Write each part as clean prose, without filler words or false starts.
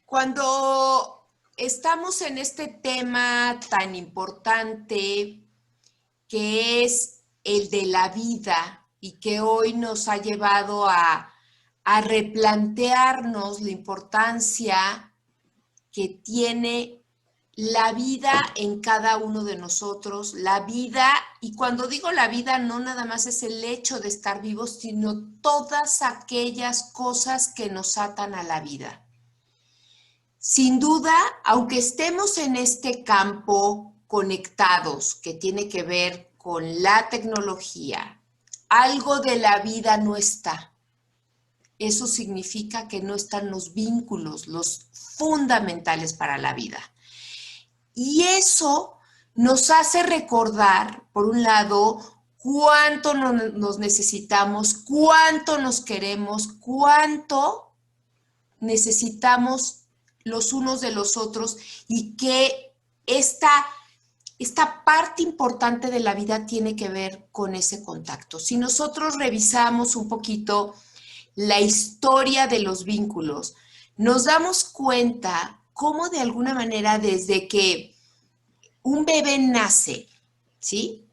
Cuando estamos en este tema tan importante que es el de la vida y que hoy nos ha llevado a replantearnos la importancia que tiene la vida en cada uno de nosotros, la vida, y cuando digo la vida no nada más es el hecho de estar vivos, sino todas aquellas cosas que nos atan a la vida. Sin duda, aunque estemos en este campo conectados, que tiene que ver con la tecnología, algo de la vida no está. Eso significa que no están los vínculos, los fundamentales para la vida. Y eso nos hace recordar, por un lado, cuánto nos necesitamos, cuánto nos queremos, cuánto necesitamos los unos de los otros y que esta parte importante de la vida tiene que ver con ese contacto. Si nosotros revisamos un poquito la historia de los vínculos, nos damos cuenta cómo de alguna manera desde que un bebé nace, ¿sí?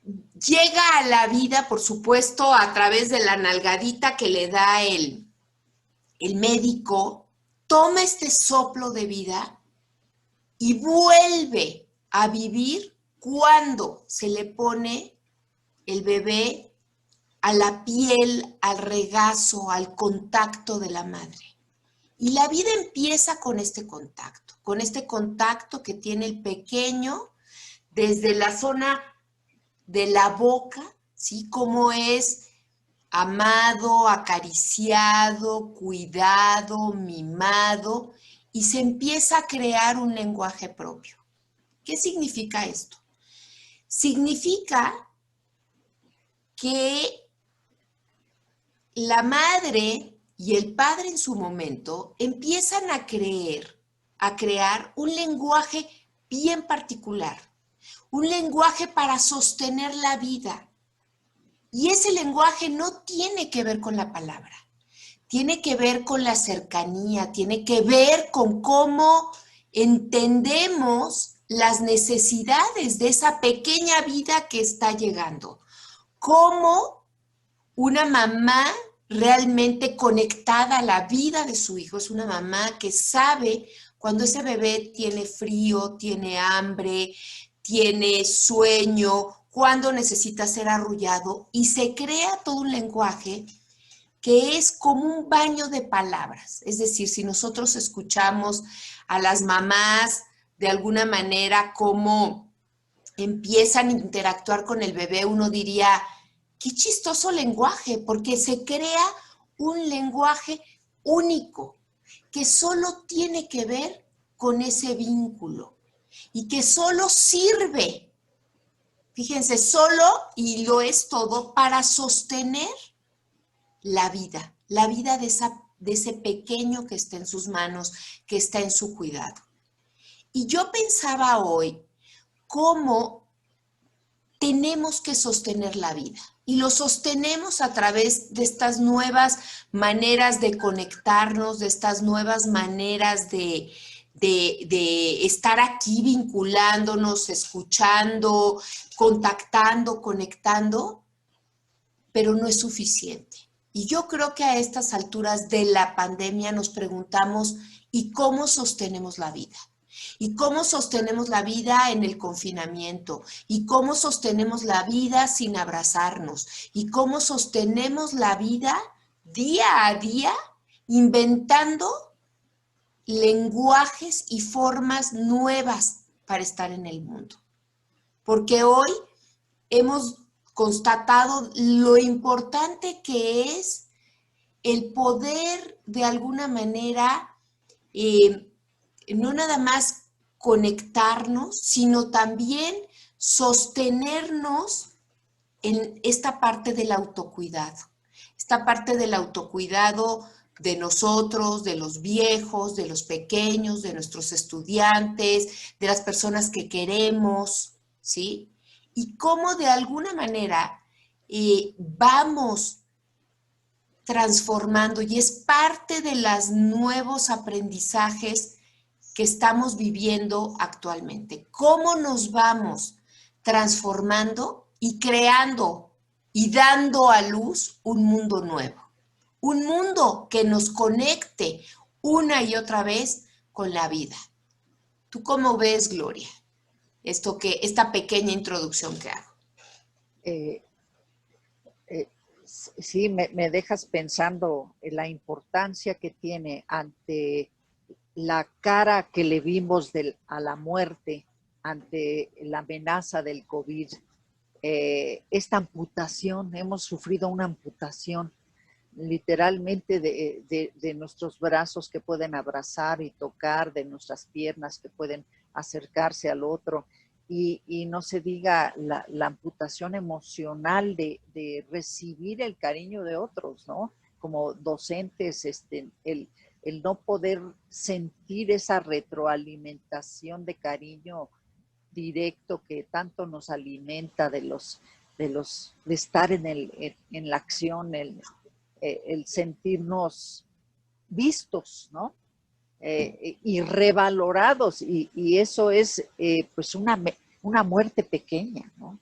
Llega a la vida, por supuesto, a través de la nalgadita que le da el médico, toma este soplo de vida y vuelve a vivir cuando se le pone el bebé a la piel, al regazo, al contacto de la madre. Y la vida empieza con este contacto que tiene el pequeño desde la zona de la boca, ¿sí? Como es amado, acariciado, cuidado, mimado, y se empieza a crear un lenguaje propio. ¿Qué significa esto? Significa que la madre y el padre en su momento empiezan a crear un lenguaje bien particular, un lenguaje para sostener la vida. Y ese lenguaje no tiene que ver con la palabra, tiene que ver con la cercanía, tiene que ver con cómo entendemos las necesidades de esa pequeña vida que está llegando. Cómo una mamá realmente conectada a la vida de su hijo es una mamá que sabe cuando ese bebé tiene frío, tiene hambre, tiene sueño, cuando necesita ser arrullado, y se crea todo un lenguaje que es como un baño de palabras. Es decir, si nosotros escuchamos a las mamás de alguna manera cómo empiezan a interactuar con el bebé, uno diría, qué chistoso lenguaje, porque se crea un lenguaje único que solo tiene que ver con ese vínculo y que solo sirve, fíjense, solo y lo es todo para sostener la vida de ese pequeño que está en sus manos, que está en su cuidado. Y yo pensaba hoy cómo tenemos que sostener la vida. Y lo sostenemos a través de estas nuevas maneras de conectarnos, de estas nuevas maneras de estar aquí vinculándonos, escuchando, contactando, conectando, pero no es suficiente. Y yo creo que a estas alturas de la pandemia nos preguntamos, ¿y cómo sostenemos la vida? ¿Y cómo sostenemos la vida en el confinamiento? ¿Y cómo sostenemos la vida sin abrazarnos? ¿Y cómo sostenemos la vida día a día inventando lenguajes y formas nuevas para estar en el mundo? Porque hoy hemos constatado lo importante que es el poder de alguna manera no nada más conectarnos, sino también sostenernos en esta parte del autocuidado. Esta parte del autocuidado de nosotros, de los viejos, de los pequeños, de nuestros estudiantes, de las personas que queremos, ¿sí? Y cómo de alguna manera vamos transformando y es parte de los nuevos aprendizajes que estamos viviendo actualmente. ¿Cómo nos vamos transformando y creando y dando a luz un mundo nuevo? Un mundo que nos conecte una y otra vez con la vida. ¿Tú cómo ves, Gloria, esta pequeña introducción que hago? Eh, sí, me dejas pensando en la importancia que tiene ante la cara que le vimos a la muerte, ante la amenaza del COVID. Esta amputación, hemos sufrido una amputación literalmente de nuestros brazos que pueden abrazar y tocar, de nuestras piernas que pueden acercarse al otro, y no se diga la amputación emocional de recibir el cariño de otros, ¿no? Como docentes, el no poder sentir esa retroalimentación de cariño directo que tanto nos alimenta de estar en la acción, el sentirnos vistos, ¿no? Y revalorados, y eso es pues una muerte pequeña, ¿no?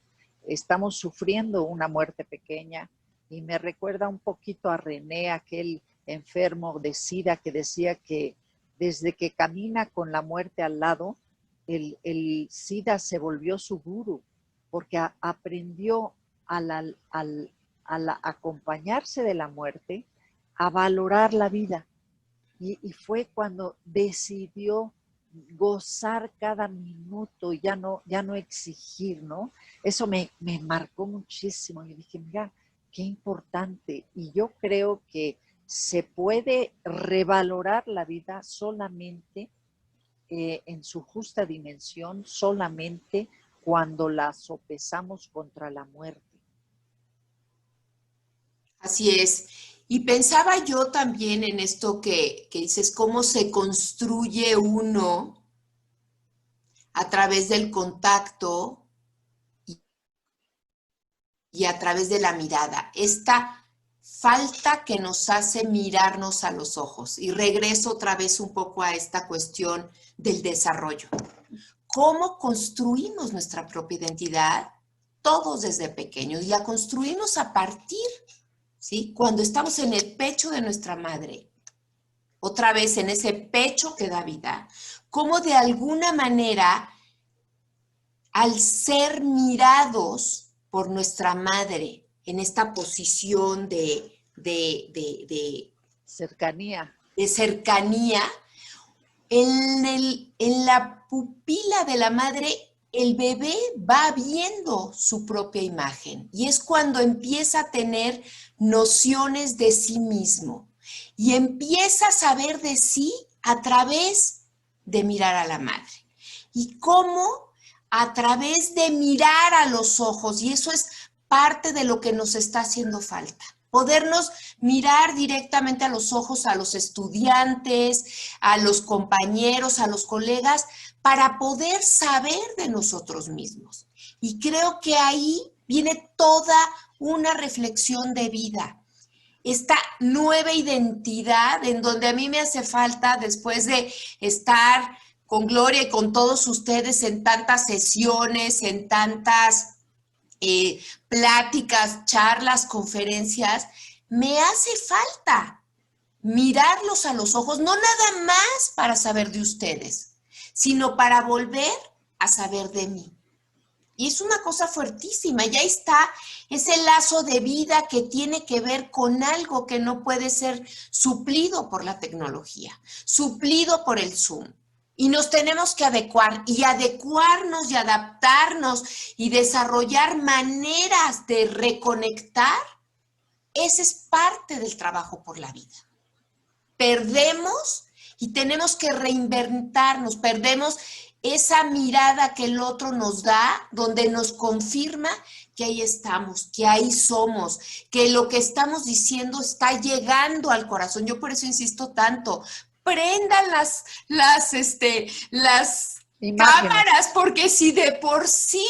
Estamos sufriendo una muerte pequeña, y me recuerda un poquito a René, aquel enfermo de SIDA que decía que desde que camina con la muerte al lado, el SIDA se volvió su gurú, porque aprendió al acompañarse de la muerte, a valorar la vida. Y fue cuando decidió gozar cada minuto, ya no exigir, ¿no? Eso me marcó muchísimo. Y dije, mira, qué importante. Y yo creo que se puede revalorar la vida solamente en su justa dimensión, solamente cuando la sopesamos contra la muerte. Así es. Y pensaba yo también en esto que dices, cómo se construye uno a través del contacto y a través de la mirada. Esta falta que nos hace mirarnos a los ojos. Y regreso otra vez un poco a esta cuestión del desarrollo. ¿Cómo construimos nuestra propia identidad? Todos desde pequeños. Y la construimos a partir, ¿sí? Cuando estamos en el pecho de nuestra madre. Otra vez en ese pecho que da vida. Cómo de alguna manera, al ser mirados por nuestra madre en esta posición de cercanía, en la pupila de la madre, el bebé va viendo su propia imagen y es cuando empieza a tener nociones de sí mismo y empieza a saber de sí a través de mirar a la madre. Y cómo a través de mirar a los ojos, y eso es parte de lo que nos está haciendo falta. Podernos mirar directamente a los ojos a los estudiantes, a los compañeros, a los colegas, para poder saber de nosotros mismos. Y creo que ahí viene toda una reflexión de vida. Esta nueva identidad en donde a mí me hace falta, después de estar con Gloria y con todos ustedes en tantas sesiones, en tantas pláticas, charlas, conferencias, me hace falta mirarlos a los ojos, no nada más para saber de ustedes, sino para volver a saber de mí. Y es una cosa fuertísima, y ahí está ese lazo de vida que tiene que ver con algo que no puede ser suplido por la tecnología, suplido por el Zoom. Y nos tenemos que adecuar y adecuarnos y adaptarnos y desarrollar maneras de reconectar. Ese es parte del trabajo por la vida. Perdemos y tenemos que reinventarnos, perdemos esa mirada que el otro nos da, donde nos confirma que ahí estamos, que ahí somos, que lo que estamos diciendo está llegando al corazón. Yo por eso insisto tanto, prendan las cámaras, porque si de por sí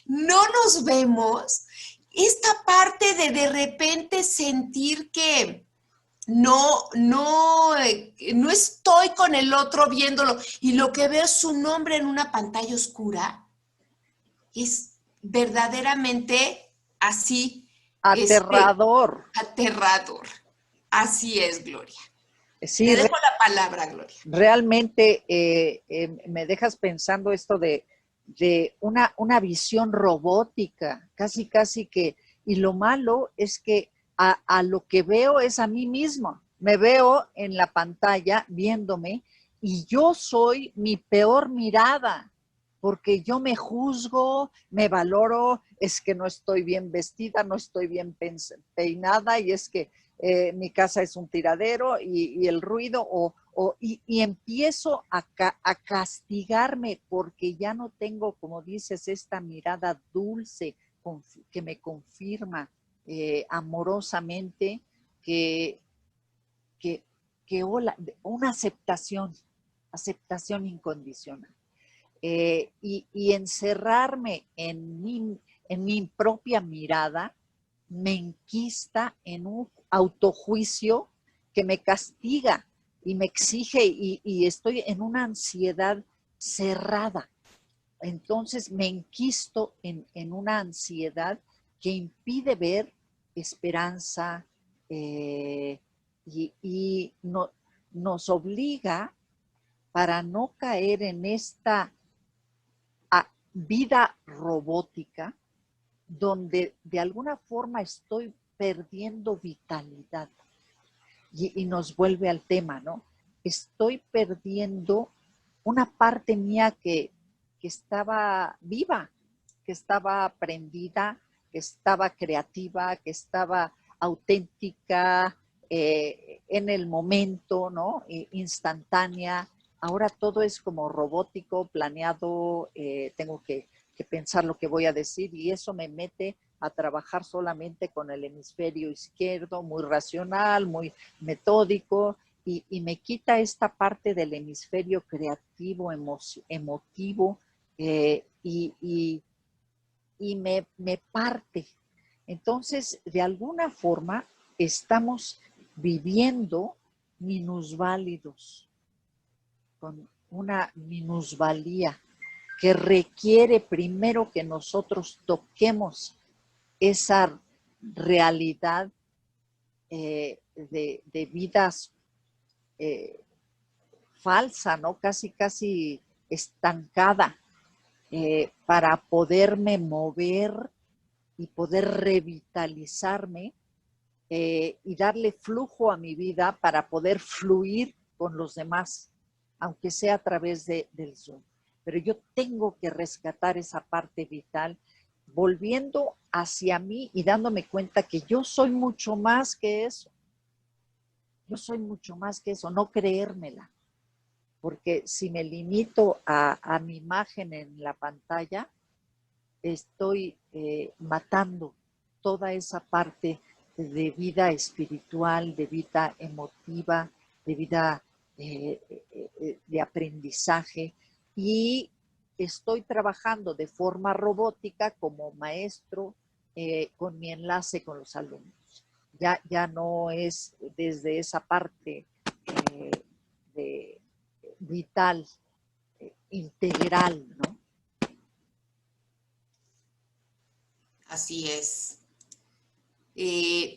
no nos vemos, esta parte de repente sentir que no estoy con el otro viéndolo y lo que veo es su nombre en una pantalla oscura, es verdaderamente así, Aterrador. aterrador. Así es, Gloria. Te Sí, dejo la palabra, Gloria. realmente me dejas pensando esto de una visión robótica, casi, casi que, y lo malo es que a lo que veo es a mí mismo. Me veo en la pantalla viéndome y yo soy mi peor mirada, porque yo me juzgo, me valoro, es que no estoy bien vestida, no estoy bien peinada y es que mi casa es un tiradero y el ruido, y empiezo a castigarme porque ya no tengo, como dices, esta mirada dulce que me confirma amorosamente que, que, que una aceptación incondicional. Y encerrarme en mi propia mirada me enquista en un autojuicio que me castiga y me exige y estoy en una ansiedad cerrada. Entonces me enquisto en una ansiedad que impide ver esperanza y nos obliga para no caer en esta vida robótica donde de alguna forma estoy perdiendo vitalidad. Y nos vuelve al tema, ¿no? Estoy perdiendo una parte mía que estaba viva, que estaba prendida, que estaba creativa, que estaba auténtica, en el momento, ¿no? Instantánea. Ahora todo es como robótico, planeado, tengo que pensar lo que voy a decir y eso me mete a trabajar solamente con el hemisferio izquierdo, muy racional, muy metódico, y me quita esta parte del hemisferio creativo, emotivo, y me parte. Entonces, de alguna forma, estamos viviendo minusválidos, con una minusvalía que requiere primero que nosotros toquemos esa realidad de vidas falsa, ¿no? Casi, casi estancada, para poderme mover y poder revitalizarme y darle flujo a mi vida para poder fluir con los demás, aunque sea a través del Zoom. Pero yo tengo que rescatar esa parte vital, volviendo hacia mí y dándome cuenta que yo soy mucho más que eso. Yo soy mucho más que eso, no creérmela. Porque si me limito a mi imagen en la pantalla, estoy matando toda esa parte de vida espiritual, de vida emotiva, de vida de aprendizaje, y estoy trabajando de forma robótica como maestro con mi enlace con los alumnos. Ya no es desde esa parte de vital, integral, ¿no? Así es.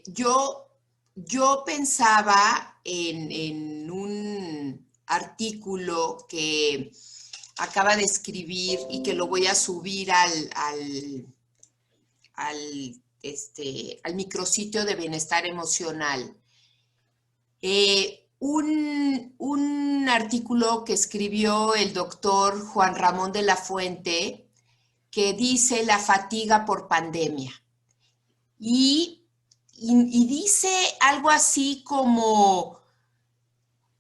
Yo pensaba en un artículo que acaba de escribir y que lo voy a subir al micrositio de bienestar emocional. Un artículo que escribió el doctor Juan Ramón de la Fuente que dice la fatiga por pandemia. Y dice algo así como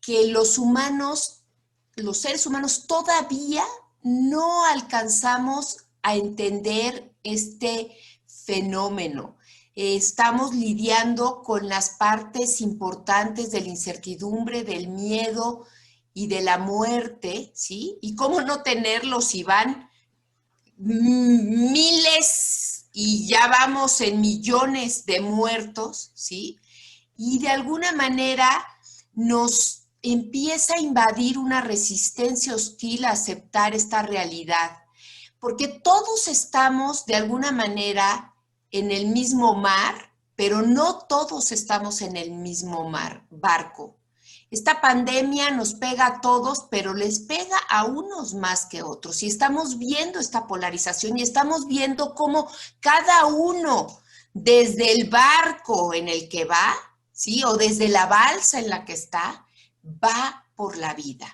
que los seres humanos todavía no alcanzamos a entender este fenómeno. Estamos lidiando con las partes importantes de la incertidumbre, del miedo y de la muerte, ¿sí? Y cómo no tenerlos si van miles y ya vamos en millones de muertos, ¿sí? y de alguna manera nos empieza a invadir una resistencia hostil a aceptar esta realidad, porque todos estamos de alguna manera en el mismo mar, pero no todos estamos en el mismo barco. Esta pandemia nos pega a todos, pero les pega a unos más que otros. Y estamos viendo esta polarización y estamos viendo cómo cada uno, desde el barco en el que va, ¿sí? O desde la balsa en la que está, va por la vida.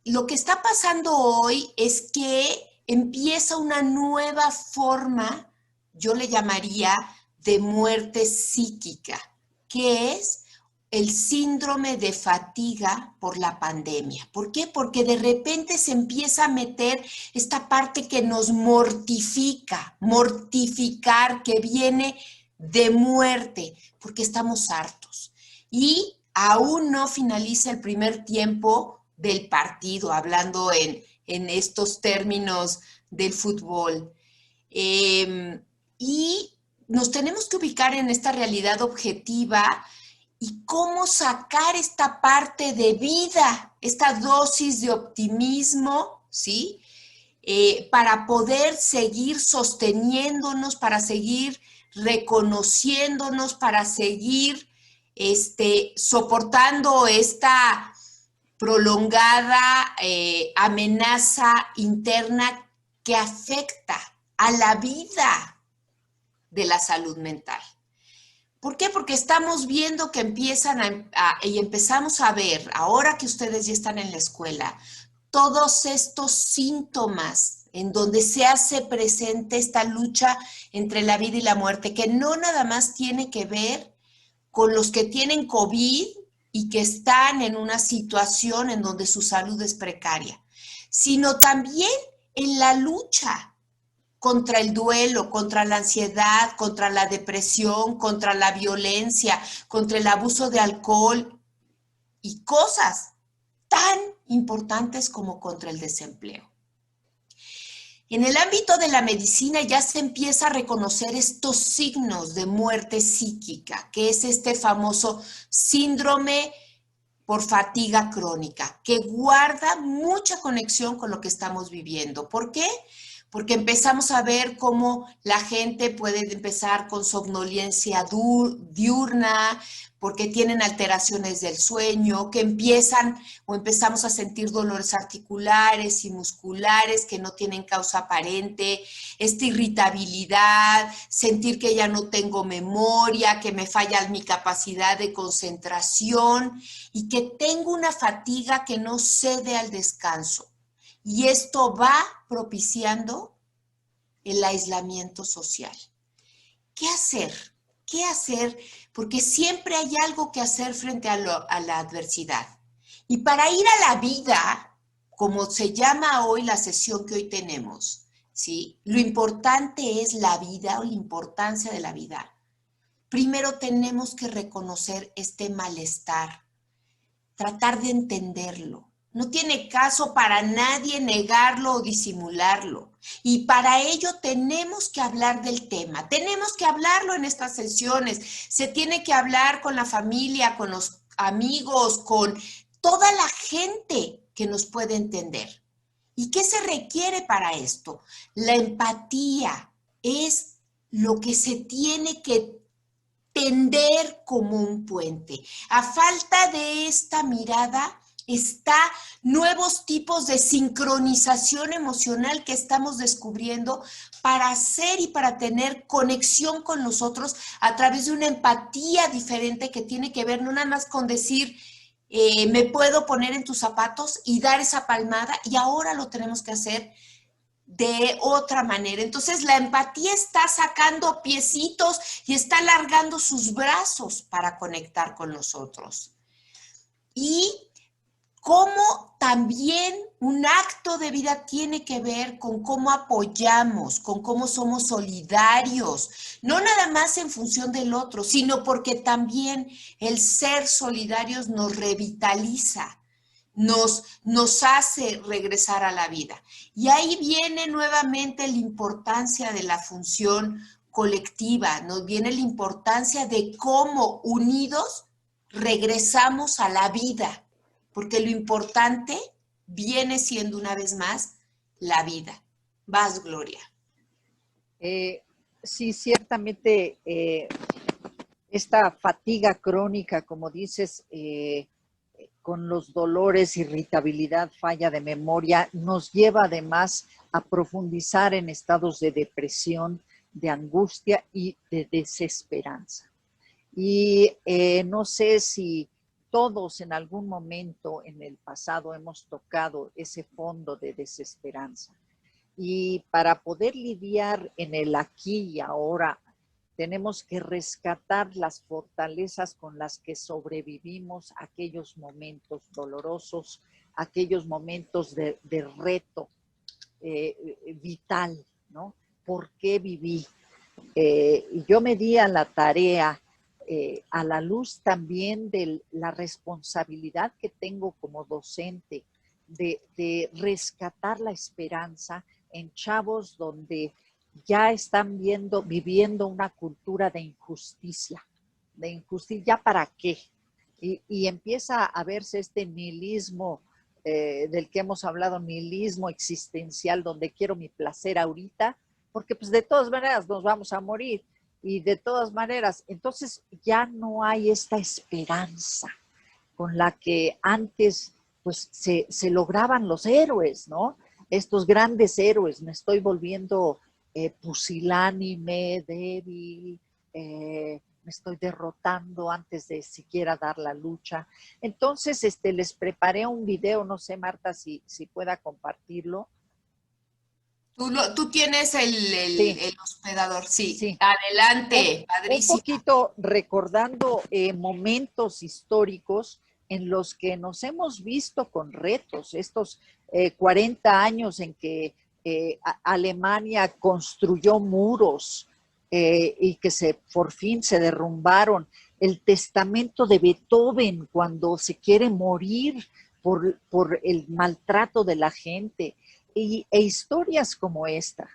Lo que está pasando hoy es que empieza una nueva forma, yo le llamaría de muerte psíquica, que es el síndrome de fatiga por la pandemia. ¿Por qué? Porque de repente se empieza a meter esta parte que nos mortifica, mortificar, que viene de muerte, porque estamos hartos. Y aún no finaliza el primer tiempo del partido, hablando en estos términos del fútbol. Y nos tenemos que ubicar en esta realidad objetiva y cómo sacar esta parte de vida, esta dosis de optimismo, ¿sí? Para poder seguir sosteniéndonos, para seguir reconociéndonos, para seguir soportando esta prolongada amenaza interna que afecta a la vida de la salud mental. ¿Por qué? Porque estamos viendo que y empezamos a ver, ahora que ustedes ya están en la escuela, todos estos síntomas en donde se hace presente esta lucha entre la vida y la muerte, que no nada más tiene que ver con los que tienen COVID y que están en una situación en donde su salud es precaria, sino también en la lucha contra el duelo, contra la ansiedad, contra la depresión, contra la violencia, contra el abuso de alcohol y cosas tan importantes como contra el desempleo. En el ámbito de la medicina ya se empieza a reconocer estos signos de muerte psíquica, que es este famoso síndrome por fatiga crónica, que guarda mucha conexión con lo que estamos viviendo. ¿Por qué? Porque empezamos a ver cómo la gente puede empezar con somnolencia diurna, porque tienen alteraciones del sueño, que empezamos a sentir dolores articulares y musculares que no tienen causa aparente, esta irritabilidad, sentir que ya no tengo memoria, que me falla mi capacidad de concentración y que tengo una fatiga que no cede al descanso. Y esto va propiciando el aislamiento social. ¿Qué hacer? ¿Qué hacer? Porque siempre hay algo que hacer frente a la adversidad. Y para ir a la vida, como se llama hoy la sesión que hoy tenemos, ¿sí? Lo importante es la vida o la importancia de la vida. Primero tenemos que reconocer este malestar, tratar de entenderlo. No tiene caso para nadie negarlo o disimularlo. Y para ello tenemos que hablar del tema. Tenemos que hablarlo en estas sesiones. Se tiene que hablar con la familia, con los amigos, con toda la gente que nos puede entender. ¿Y qué se requiere para esto? La empatía es lo que se tiene que tender como un puente. A falta de esta mirada, está nuevos tipos de sincronización emocional que estamos descubriendo para hacer y para tener conexión con los otros a través de una empatía diferente que tiene que ver no nada más con decir, me puedo poner en tus zapatos y dar esa palmada, y ahora lo tenemos que hacer de otra manera. Entonces la empatía está sacando piecitos y está alargando sus brazos para conectar con nosotros. Y cómo también un acto de vida tiene que ver con cómo apoyamos, con cómo somos solidarios, no nada más en función del otro, sino porque también el ser solidarios nos revitaliza, nos hace regresar a la vida. Y ahí viene nuevamente la importancia de la función colectiva, nos viene la importancia de cómo unidos regresamos a la vida, porque lo importante viene siendo una vez más la vida. Vas, Gloria. Sí, ciertamente esta fatiga crónica, como dices, con los dolores, irritabilidad, falla de memoria, nos lleva además a profundizar en estados de depresión, de angustia y de desesperanza. Y no sé si todos en algún momento en el pasado hemos tocado ese fondo de desesperanza. Y para poder lidiar en el aquí y ahora, tenemos que rescatar las fortalezas con las que sobrevivimos aquellos momentos dolorosos, aquellos momentos de reto vital, ¿no? ¿Por qué viví? Yo me di a la tarea, a la luz también de la responsabilidad que tengo como docente, de rescatar la esperanza en chavos donde ya están viviendo una cultura de injusticia, ¿ya para qué? Y empieza a verse este nihilismo del que hemos hablado, nihilismo existencial, donde quiero mi placer ahorita, porque pues de todas maneras nos vamos a morir, y de todas maneras, entonces ya no hay esta esperanza con la que antes pues se lograban los héroes, ¿no? Estos grandes héroes, me estoy volviendo pusilánime, débil, me estoy derrotando antes de siquiera dar la lucha. Entonces, les preparé un video, no sé, Marta, si pueda compartirlo. Tú tienes Sí, el hospedador, sí. sí. Adelante, Un padrísima. poquito recordando momentos históricos en los que nos hemos visto con retos, estos 40 años en que Alemania construyó muros y que por fin se derrumbaron, el testamento de Beethoven cuando se quiere morir por el maltrato de la gente, e historias como esta.